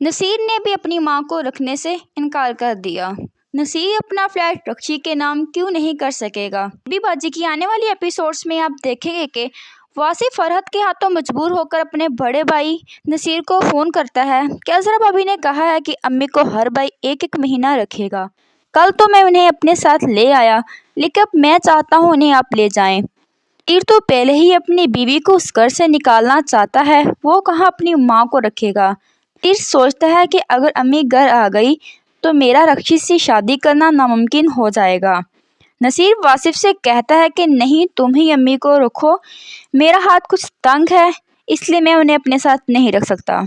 नसीर ने भी अपनी मां को रखने से इनकार कर दिया। नसीर अपना फ्लैट रक्षी के नाम क्यों नहीं कर सकेगा। बेबी बाजी की आने वाली एपिसोड्स में आप देखेंगे कि वासिफ फरहत के हाथों मजबूर होकर अपने बड़े भाई नसीर को फ़ोन करता है कि अजरा भाभी ने कहा है कि अम्मी को हर भाई एक एक महीना रखेगा। कल तो मैं उन्हें अपने साथ ले आया, लेकिन अब मैं चाहता हूँ उन्हें आप ले जाएं। तीर तो पहले ही अपनी बीवी को उस घर से निकालना चाहता है, वो कहाँ अपनी माँ को रखेगा। तीर सोचता है कि अगर अम्मी घर आ गई तो मेरा रक्षी से शादी करना नामुमकिन हो जाएगा। नसीर वासिफ से कहता है कि नहीं, तुम ही अम्मी को रखो, मेरा हाथ कुछ तंग है इसलिए मैं उन्हें अपने साथ नहीं रख सकता।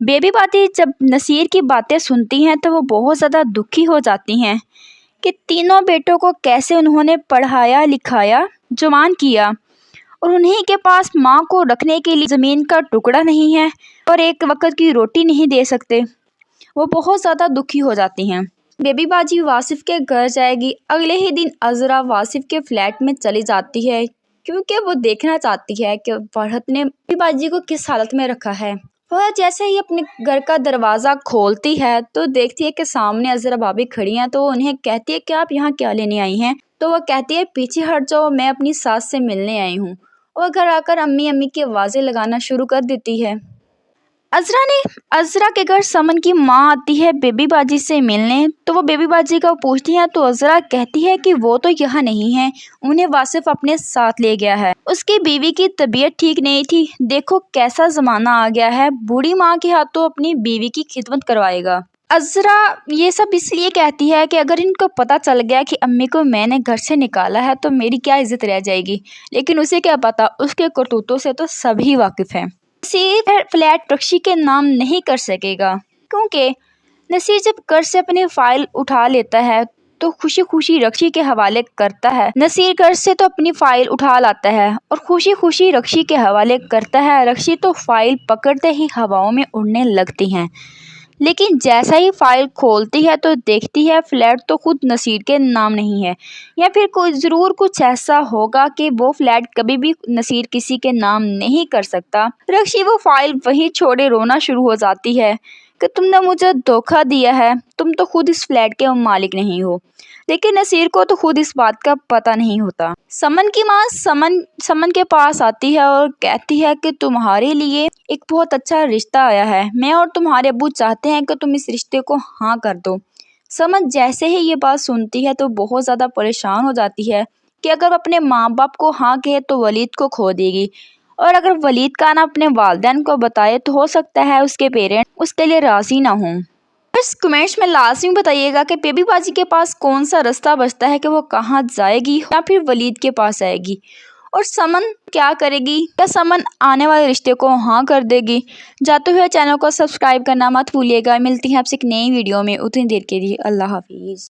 बेबी बाती जब नसीर की बातें सुनती हैं तो वो बहुत ज़्यादा दुखी हो जाती हैं कि तीनों बेटों को कैसे उन्होंने पढ़ाया लिखाया जवान किया और उन्हीं के पास माँ को रखने के लिए ज़मीन का टुकड़ा नहीं है और एक वक्त की रोटी नहीं दे सकते। वो बहुत ज़्यादा दुखी हो जाती हैं। बेबी बाजी वासिफ के घर जाएगी। अगले ही दिन अजरा वासिफ के फ्लैट में चली जाती है क्योंकि वो देखना चाहती है कि फरहत ने बेबी बाजी को किस हालत में रखा है। वह जैसे ही अपने घर का दरवाज़ा खोलती है तो देखती है कि सामने अजरा भाभी खड़ी हैं, तो वो उन्हें कहती है कि आप यहाँ क्या लेने आई हैं। तो वह कहती है पीछे हट जाओ, मैं अपनी सास से मिलने आई हूँ। और घर आकर अम्मी अम्मी की आवाज़ें लगाना शुरू कर देती है। अजरा के घर समन की माँ आती है बेबी बाजी से मिलने, तो वो बेबी बाजी को पूछती है तो अजरा कहती है कि वो तो यहाँ नहीं है, उन्हें वासिफ अपने साथ ले गया है। उसकी बीवी की तबीयत ठीक नहीं थी। देखो कैसा ज़माना आ गया है, बूढ़ी माँ के हाथों अपनी बीवी की खिदमत करवाएगा। अजरा ये सब इसलिए कहती है कि अगर इनको पता चल गया कि अम्मी को मैंने घर से निकाला है तो मेरी क्या इज्जत रह जाएगी। लेकिन उसे क्या पता, उसके करतूतों से तो सभी वाकिफ़ हैं। नसीर फ्लैट रक्षी के नाम नहीं कर सकेगा क्योंकि नसीर जब घर से अपनी फाइल उठा लेता है तो खुशी खुशी रक्षी के हवाले करता है। नसीर घर से तो अपनी फाइल उठा लाता है और खुशी खुशी रक्षी के हवाले करता है। रक्षी तो फाइल पकड़ते ही हवाओं में उड़ने लगती हैं, लेकिन जैसा ही फाइल खोलती है तो देखती है फ्लैट तो खुद नसीर के नाम नहीं है, या फिर कोई ज़रूर कुछ ऐसा होगा कि वो फ्लैट कभी भी नसीर किसी के नाम नहीं कर सकता। रक्षी वो फाइल वहीं छोड़े रोना शुरू हो जाती है कि तुमने मुझे धोखा दिया है, तुम तो खुद इस फ्लैट के मालिक नहीं हो। लेकिन नसीर को तो खुद इस बात का पता नहीं होता। समन की माँ समन के पास आती है और कहती है कि तुम्हारे लिए एक बहुत अच्छा रिश्ता आया है, मैं और तुम्हारे अब्बू चाहते हैं कि तुम इस रिश्ते को हाँ कर दो। समन जैसे ही ये बात सुनती है तो बहुत ज़्यादा परेशान हो जाती है कि अगर अपने माँ बाप को हाँ कहे तो वलीद को खो देगी, और अगर वलीद का ना अपने वालिदैन को बताए तो हो सकता है उसके पेरेंट्स उसके लिए राज़ी ना हों। बस कमेंट्स में लाजमी बताइएगा कि बेबी बाजी के पास कौन सा रास्ता बचता है कि वो कहाँ जाएगी या फिर वलीद के पास आएगी, और समन क्या करेगी। क्या समन आने वाले रिश्ते को हाँ कर देगी। जाते हुए चैनल को सब्सक्राइब करना मत भूलिएगा। मिलती हैं आपसे एक नई वीडियो में, उतनी देर के लिए अल्लाह हाफिज़।